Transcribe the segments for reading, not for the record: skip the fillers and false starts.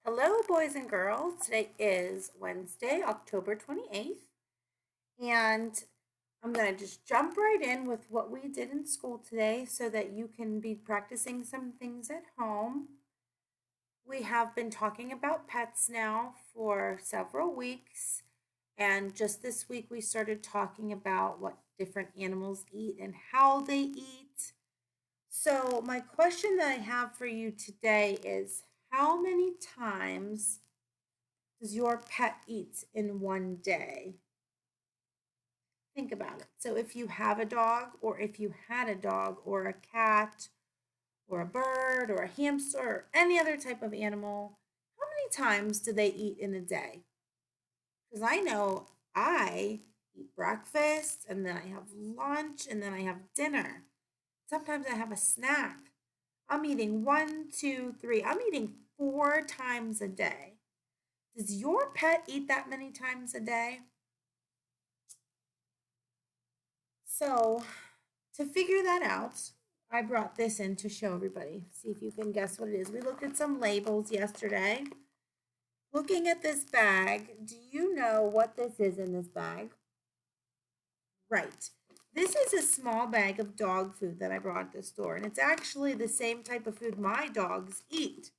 Hello, boys and girls. Today is Wednesday, October 28th, and I'm going to just jump right in with what we did in school today so that you can be practicing some things at home. We have been talking about pets now for several weeks, and just this week we started talking about what different animals eat and how they eat. So, my question that I have for you today is how many times does your pet eat in one day? Think about it. So, if you have a dog, or if you had a dog, or a cat, or a bird, or a hamster, or any other type of animal, how many times do they eat in a day? Because I know I eat breakfast, and then I have lunch, and then I have dinner. Sometimes I have a snack. I'm eating one, two, three. I'm eating 4 times a day. Does your pet eat that many times a day? So, to figure that out, I brought this in to show everybody. See if you can guess what it is. We looked at some labels yesterday. Looking at this bag, do you know what this is in this bag? Right. This is a small bag of dog food that I brought at the store, and it's actually the same type of food my dogs eat.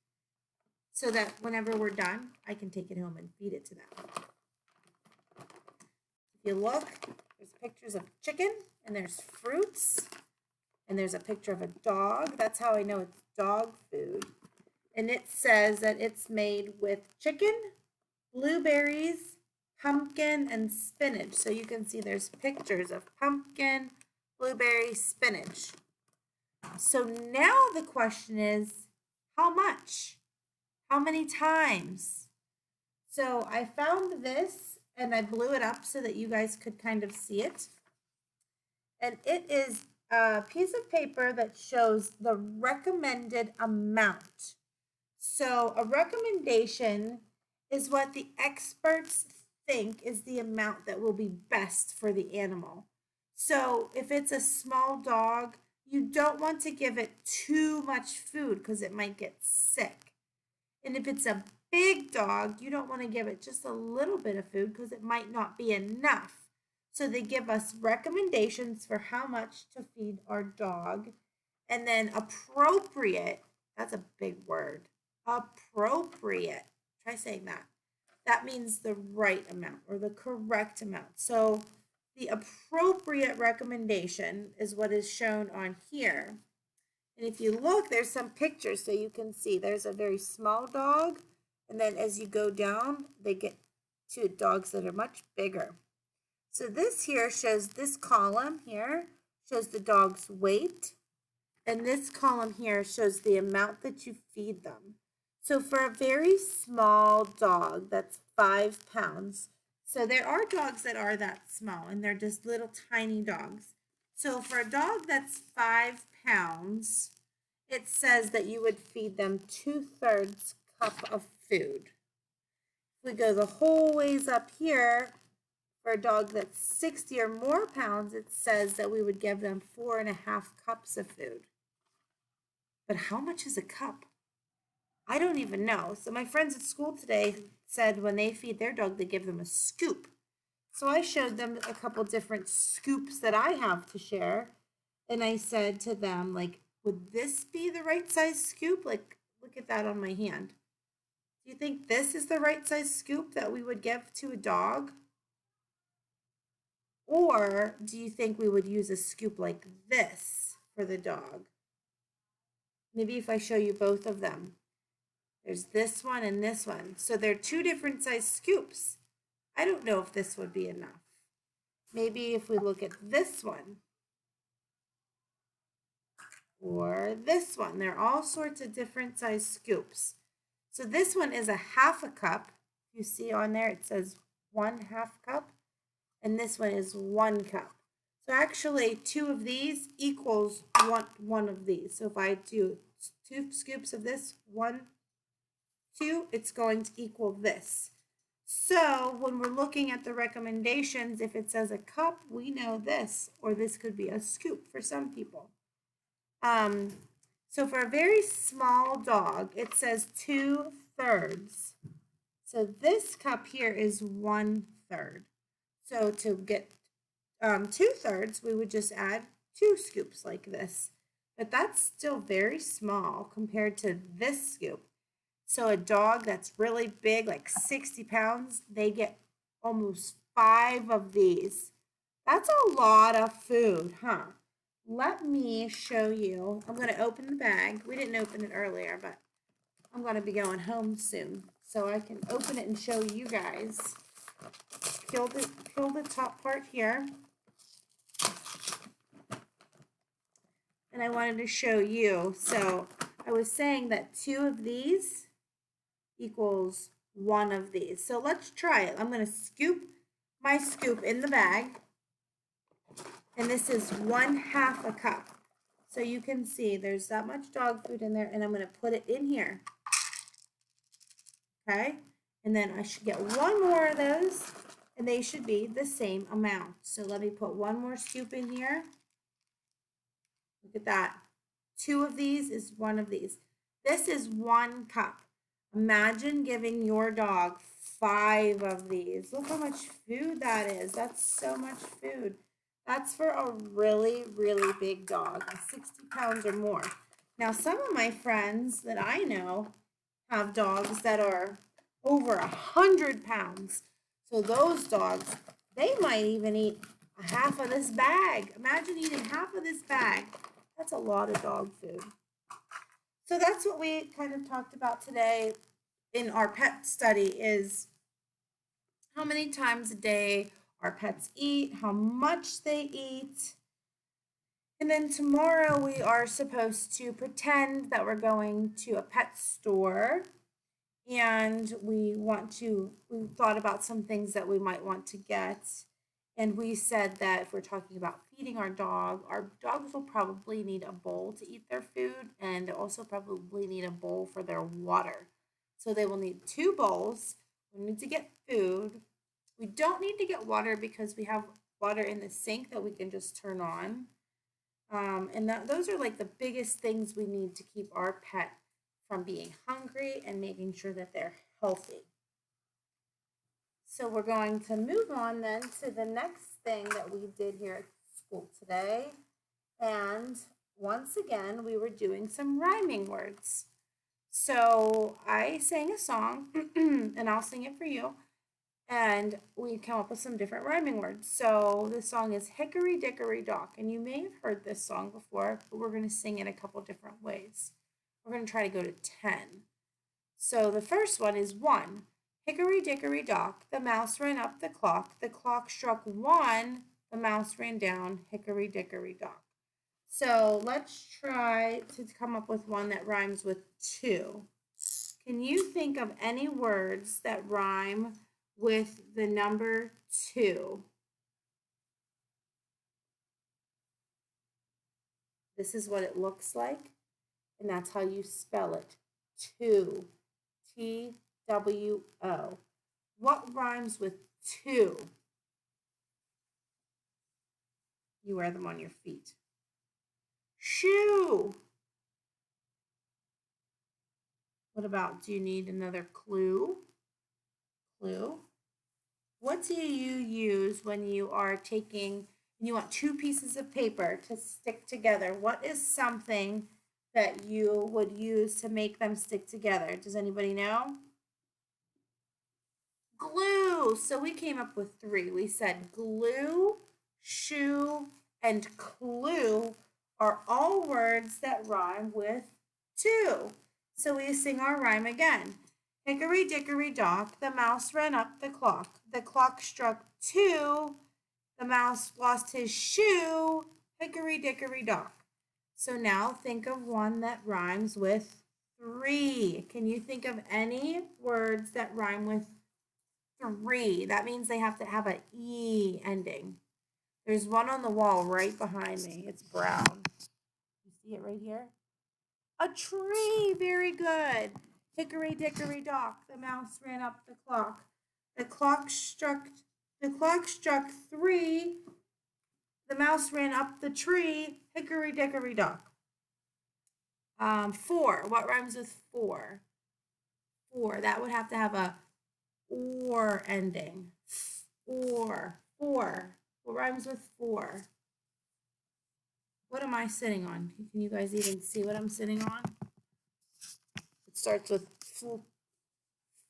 So that whenever we're done, I can take it home and feed it to them. If you look, there's pictures of chicken, and there's fruits, and there's a picture of a dog. That's how I know it's dog food. And it says that it's made with chicken, blueberries, pumpkin, and spinach. So you can see there's pictures of pumpkin, blueberry, spinach. So now the question is, how much? How many times? So I found this and I blew it up so that you guys could kind of see it. And it is a piece of paper that shows the recommended amount. So a recommendation is what the experts think is the amount that will be best for the animal. So if it's a small dog, you don't want to give it too much food because it might get sick. And if it's a big dog, you don't want to give it just a little bit of food because it might not be enough. So they give us recommendations for how much to feed our dog. And then appropriate, that's a big word. Appropriate. Try saying that. That means the right amount or the correct amount. So the appropriate recommendation is what is shown on here. And if you look, there's some pictures so you can see there's a very small dog. And then as you go down, they get to dogs that are much bigger. So this here shows, this column here shows the dog's weight. And this column here shows the amount that you feed them. So for a very small dog, that's 5 pounds. So there are dogs that are that small and they're just little tiny dogs. So for a dog that's 5 pounds, it says that you would feed them 2/3 cup of food. If we go the whole ways up here, for a dog that's 60 or more pounds, it says that we would give them 4.5 cups of food. But how much is a cup? I don't even know. So my friends at school today said when they feed their dog, they give them a scoop. So I showed them a couple different scoops that I have to share. And I said to them, like, would this be the right size scoop? Like, look at that on my hand. Do you think this is the right size scoop that we would give to a dog? Or do you think we would use a scoop like this for the dog? Maybe if I show you both of them. There's this one and this one. So they're two different size scoops. I don't know if this would be enough. Maybe if we look at this one or this one, they're all sorts of different size scoops. So this one is a 1/2 cup. You see on there, it says 1/2 cup. And this one is 1 cup. So actually 2 of these equals one of these. So if I do 2 scoops of this, 1, 2, it's going to equal this. So when we're looking at the recommendations, if it says a cup, we know this, or this could be a scoop for some people. So for a very small dog, it says 2/3 thirds. So this cup here is 1/3. So to get 2/3, we would just add 2 scoops like this. But that's still very small compared to this scoop. So a dog that's really big, like 60 pounds, they get almost 5 of these. That's a lot of food, huh? Let me show you. I'm going to open the bag. We didn't open it earlier, but I'm going to be going home soon. So I can open it and show you guys. Peel the top part here. And I wanted to show you. So I was saying that 2 of these equals 1 of these. So let's try it. I'm going to scoop my scoop in the bag. And this is 1/2 a cup. So you can see there's that much dog food in there, and I'm going to put it in here. Okay? And then I should get 1 more of those, and they should be the same amount. So let me put 1 more scoop in here. Look at that. 2 of these is 1 of these. This is 1 cup. Imagine giving your dog 5 of these. Look how much food that is. That's so much food. That's for a really, really big dog, 60 pounds or more. Now, some of my friends that I know have dogs that are over 100 pounds. So those dogs, they might even eat 1/2 of this bag. Imagine eating 1/2 of this bag. That's a lot of dog food. So that's what we kind of talked about today in our pet study is how many times a day our pets eat, how much they eat. And then tomorrow we are supposed to pretend that we're going to a pet store and we thought about some things that we might want to get. And we said that if we're talking about feeding our dogs will probably need a bowl to eat their food and also probably need a bowl for their water. So they will need 2 bowls. We need to get food. We don't need to get water because we have water in the sink that we can just turn on. Those are like the biggest things we need to keep our pet from being hungry and making sure that they're healthy. So we're going to move on then to the next thing that we did here at school today. And once again, we were doing some rhyming words. So I sang a song and I'll sing it for you. And we came up with some different rhyming words. So this song is Hickory Dickory Dock. And you may have heard this song before, but we're going to sing it a couple different ways. We're going to try to go to 10. So the first one is 1. Hickory Dickory Dock, the mouse ran up the clock struck 1, the mouse ran down, Hickory Dickory Dock. So let's try to come up with one that rhymes with 2. Can you think of any words that rhyme with the number 2? This is what it looks like, and that's how you spell it. 2. T-W-O. What rhymes with 2? You wear them on your feet. Shoe. What about, do you need another clue? Clue. What do you use when you are you want 2 pieces of paper to stick together? What is something that you would use to make them stick together? Does anybody know? Glue. So we came up with 3. We said glue, shoe, and clue are all words that rhyme with 2. So we sing our rhyme again. Hickory Dickory Dock, the mouse ran up the clock. The clock struck 2, the mouse lost his shoe, Hickory Dickory Dock. So now think of one that rhymes with 3. Can you think of any words that rhyme with 3? That means they have to have an E ending. There's one on the wall right behind me. It's brown. You see it right here? A tree. Very good. Hickory Dickory Dock, the mouse ran up the clock. The clock struck 3. The mouse ran up the tree. Hickory Dickory Dock. 4. What rhymes with 4? 4. 4. That would have to have a or ending. Or, 4. What rhymes with 4? What am I sitting on? Can you guys even see what I'm sitting on? It starts with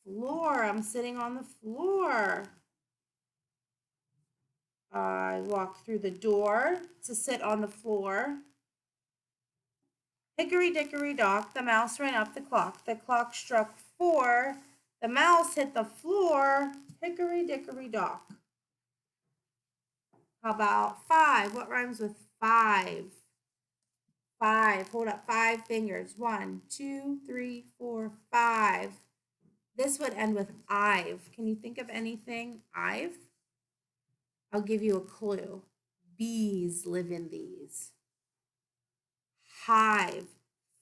floor. I'm sitting on the floor. I walk through the door to sit on the floor. Hickory dickory dock, the mouse ran up the clock. The clock struck 4. The mouse hit the floor. Hickory dickory dock. How about 5? What rhymes with 5? 5. Hold up 5 fingers. 1, 2, 3, 4, 5. This would end with I've. Can you think of anything? I've? I'll give you a clue. Bees live in these. Hive.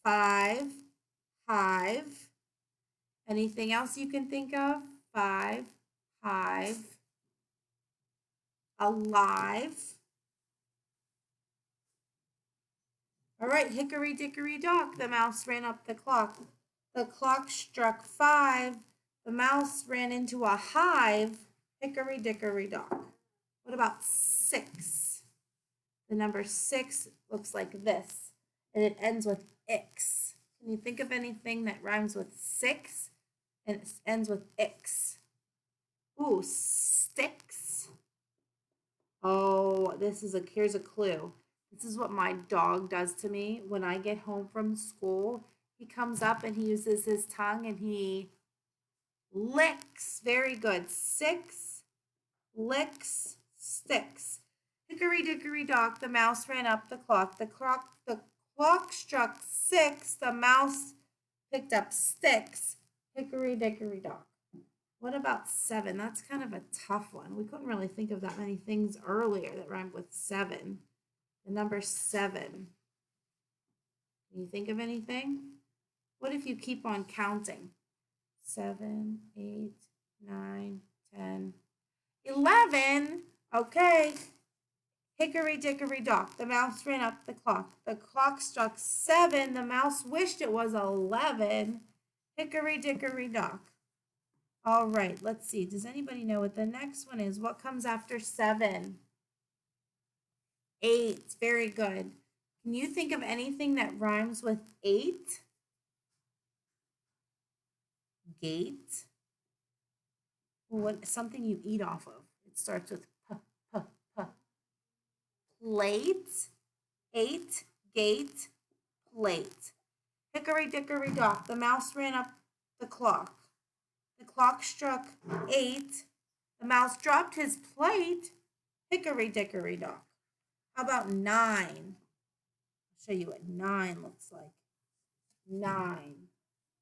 5. Hive. Anything else you can think of? 5. Hive. Alive. All right, hickory dickory dock, the mouse ran up the clock. The clock struck 5. The mouse ran into a hive. Hickory dickory dock. What about 6? The number 6 looks like this, and it ends with ix. Can you think of anything that rhymes with 6 and it ends with ix? Ooh, sticks. Oh, here's a clue. This is what my dog does to me when I get home from school. He comes up and he uses his tongue and he licks. Very good. 6 licks sticks. Hickory dickory dock, the mouse ran up the clock. The clock struck 6. The mouse picked up sticks. Hickory dickory dock. What about 7? That's kind of a tough one. We couldn't really think of that many things earlier that rhymed with 7. The number 7. Can you think of anything? What if you keep on counting? 7, 8, 9, 10, 11. Okay. Hickory dickory dock. The mouse ran up the clock. The clock struck 7. The mouse wished it was 11. Hickory dickory dock. All right, let's see. Does anybody know what the next one is? What comes after 7? 8. Very good. Can you think of anything that rhymes with 8? Gate. What? Something you eat off of. It starts with p, p, p. Plate. 8. Gate. Plate. Hickory dickory dock. The mouse ran up the clock. The clock struck 8. The mouse dropped his plate. Hickory dickory dock. How about 9? I'll show you what 9 looks like. 9.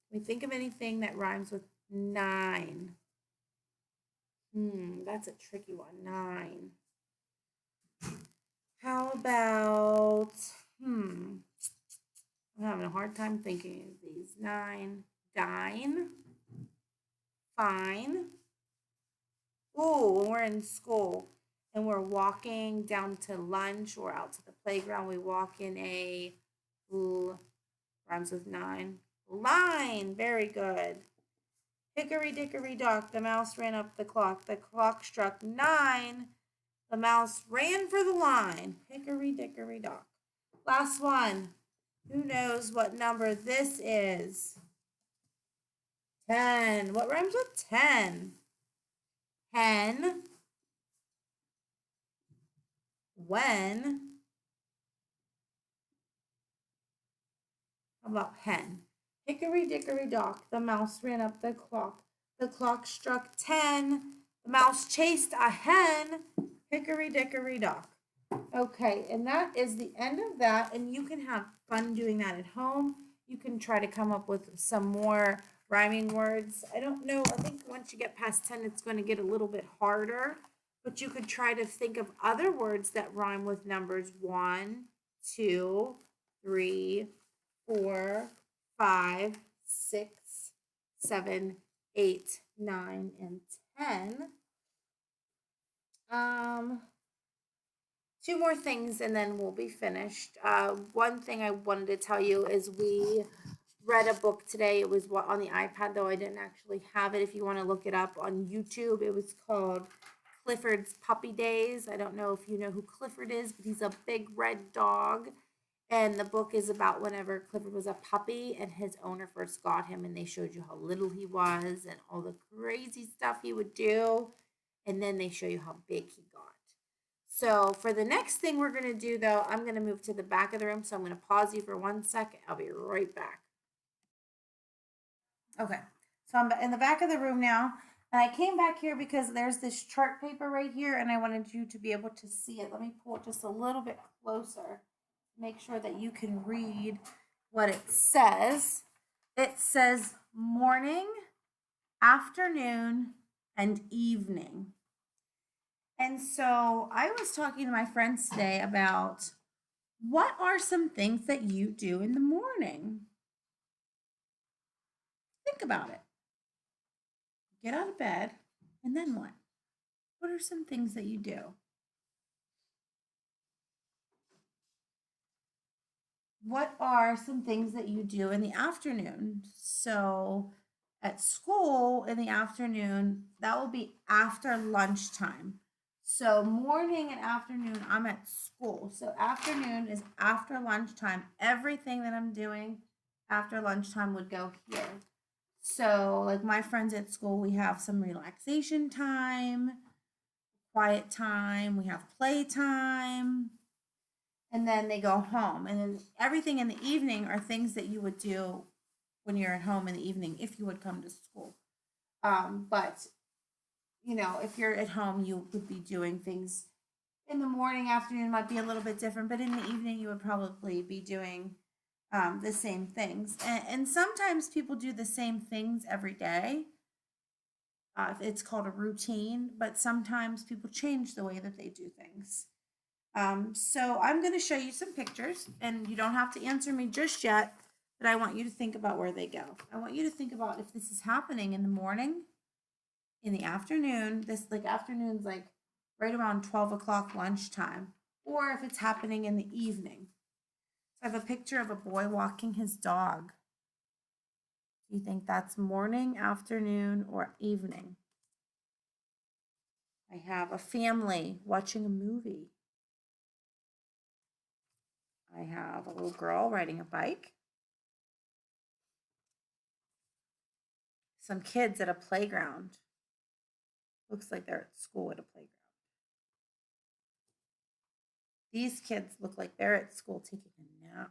Can we think of anything that rhymes with 9? That's a tricky one. 9. How about, I'm having a hard time thinking of these. 9. Dine. Fine. Ooh, when we're in school and we're walking down to lunch or out to the playground, we walk in a rhymes with 9. Line. Very good. Hickory dickory dock, the mouse ran up the clock. The clock struck 9. The mouse ran for the line. Hickory dickory dock. Last one. Who knows what number this is? 10. What rhymes with 10? Hen. When. How about hen? Hickory dickory dock, the mouse ran up the clock. The clock struck 10. The mouse chased a hen. Hickory dickory dock. Okay, and that is the end of that. And you can have fun doing that at home. You can try to come up with some more rhyming words. I don't know. I think once you get past 10, it's going to get a little bit harder. But you could try to think of other words that rhyme with numbers 1, 2, 3, 4, 5, 6, 7, 8, 9, and 10. 2 more things and then we'll be finished. One thing I wanted to tell you is we read a book today. It was on the iPad, though I didn't actually have it. If you want to look it up on YouTube, it was called Clifford's Puppy Days. I don't know if you know who Clifford is, but he's a big red dog. And the book is about whenever Clifford was a puppy and his owner first got him, and they showed you how little he was and all the crazy stuff he would do. And then they show you how big he got. So for the next thing we're going to do, though, I'm going to move to the back of the room. So I'm going to pause you for 1 second. I'll be right back. Okay, so I'm in the back of the room now. And I came back here because there's this chart paper right here, and I wanted you to be able to see it. Let me pull it just a little bit closer. Make sure that you can read what it says. It says morning, afternoon, and evening. And so I was talking to my friends today about what are some things that you do in the morning? Think about it. Get out of bed, and then what? What are some things that you do? What are some things that you do in the afternoon? So at school in the afternoon, that will be after lunchtime. So morning and afternoon, I'm at school. So afternoon is after lunchtime. Everything that I'm doing after lunchtime would go here. So like my friends at school, we have some relaxation time, quiet time, we have play time, and then they go home. And then everything in the evening are things that you would do when you're at home in the evening if you would come to school. But you know, if you're at home, you would be doing things in the morning, afternoon might be a little bit different, but in the evening, you would probably be doing the same things. And sometimes people do the same things every day. It's called a routine, but sometimes people change the way that they do things. So I'm going to show you some pictures, and you don't have to answer me just yet, but I want you to think about where they go. I want you to think about if this is happening in the morning, in the afternoon, this like afternoon's like right around 12 o'clock lunchtime, or if it's happening in the evening. So I have a picture of a boy walking his dog. Do you think that's morning, afternoon, or evening? I have a family watching a movie. I have a little girl riding a bike. Some kids at a playground. Looks like they're at school at a playground. These kids look like they're at school taking a nap.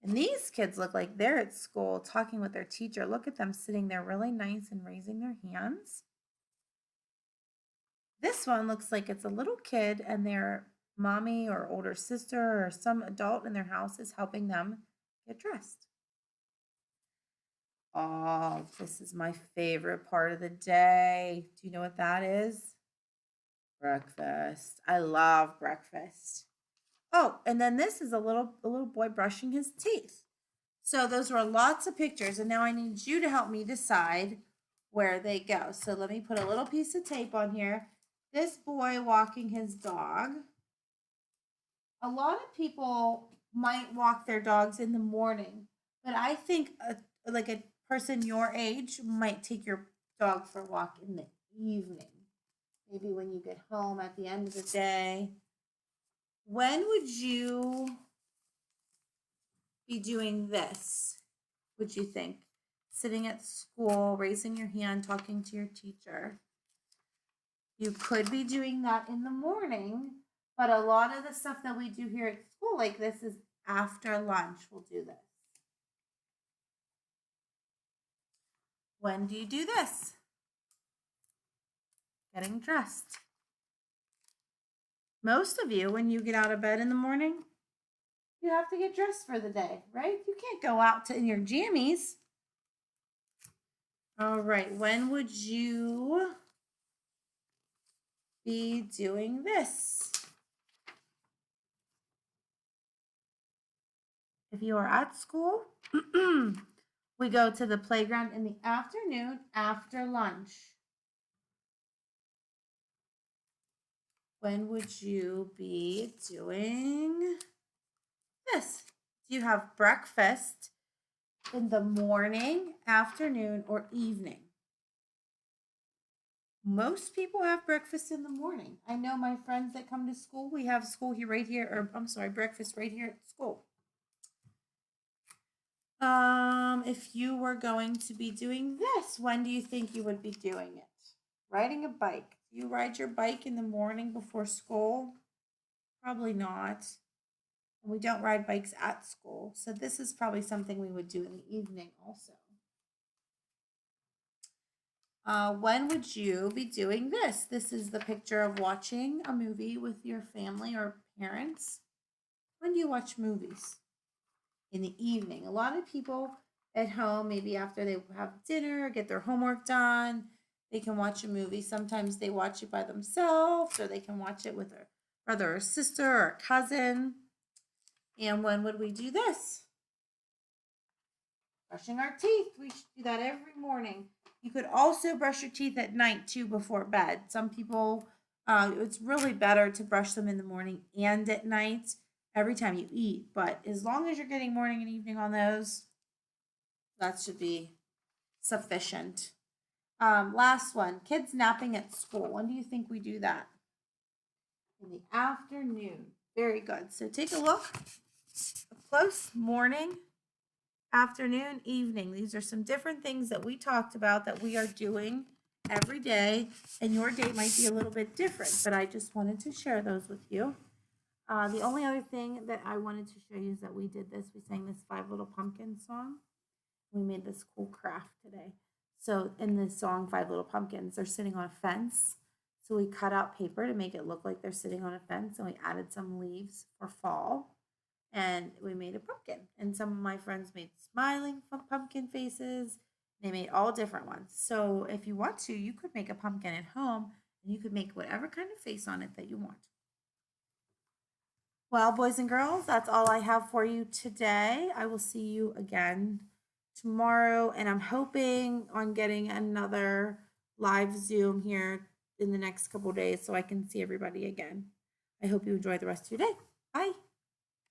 And these kids look like they're at school talking with their teacher. Look at them sitting there really nice and raising their hands. This one looks like it's a little kid and their mommy or older sister or some adult in their house is helping them get dressed. Oh, this is my favorite part of the day. Do you know what that is? Breakfast. I love breakfast. Oh, and then this is a little boy brushing his teeth. So those were lots of pictures, and now I need you to help me decide where they go. So let me put a little piece of tape on here. This boy walking his dog. A lot of people might walk their dogs in the morning, but I think like a person your age might take your dog for a walk in the evening. Maybe when you get home at the end of the day. When would you be doing this? Would you think? Sitting at school, raising your hand, talking to your teacher. You could be doing that in the morning, but a lot of the stuff that we do here at school like this is after lunch. We'll do this. When do you do this? Getting dressed. Most of you, when you get out of bed in the morning, you have to get dressed for the day, right? You can't go out in your jammies. All right, when would you be doing this? If you are at school, we go to the playground in the afternoon after lunch. When would you be doing this? Do you have breakfast in the morning, afternoon, or evening? Most people have breakfast in the morning. I know my friends that come to school, we have school here right here, or I'm sorry, breakfast right here at school. If you were going to be doing this, when do you think you would be doing it? Riding a bike. Do you ride your bike in the morning before school? Probably not. And we don't ride bikes at school. So this is probably something we would do in the evening also. When would you be doing this? This is the picture of watching a movie with your family or parents. When do you watch movies? In the evening. A lot of people at home, maybe after they have dinner, get their homework done, they can watch a movie. Sometimes they watch it by themselves, or they can watch it with a brother or sister or cousin. And when would we do this? Brushing our teeth. We should do that every morning. You could also brush your teeth at night too before bed. Some people, it's really better to brush them in the morning and at night every time you eat. But as long as you're getting morning and evening on those, that should be sufficient. Last one, kids napping at school. When do you think we do that? In the afternoon. Very good. So take a look up close. Morning, afternoon, evening. These are some different things that we talked about that we are doing every day, and your day might be a little bit different, but I just wanted to share those with you. The only other thing that I wanted to show you is that we did this. We sang this Five Little Pumpkins song. We made this cool craft today. So in this song, Five Little Pumpkins, they're sitting on a fence. So we cut out paper to make it look like they're sitting on a fence, and we added some leaves for fall. And we made a pumpkin. And some of my friends made smiling pumpkin faces. They made all different ones. So if you want to, you could make a pumpkin at home, and you could make whatever kind of face on it that you want. Well, boys and girls, that's all I have for you today. I will see you again tomorrow, and I'm hoping on getting another live Zoom here in the next couple days so I can see everybody again. I hope you enjoy the rest of your day. Bye.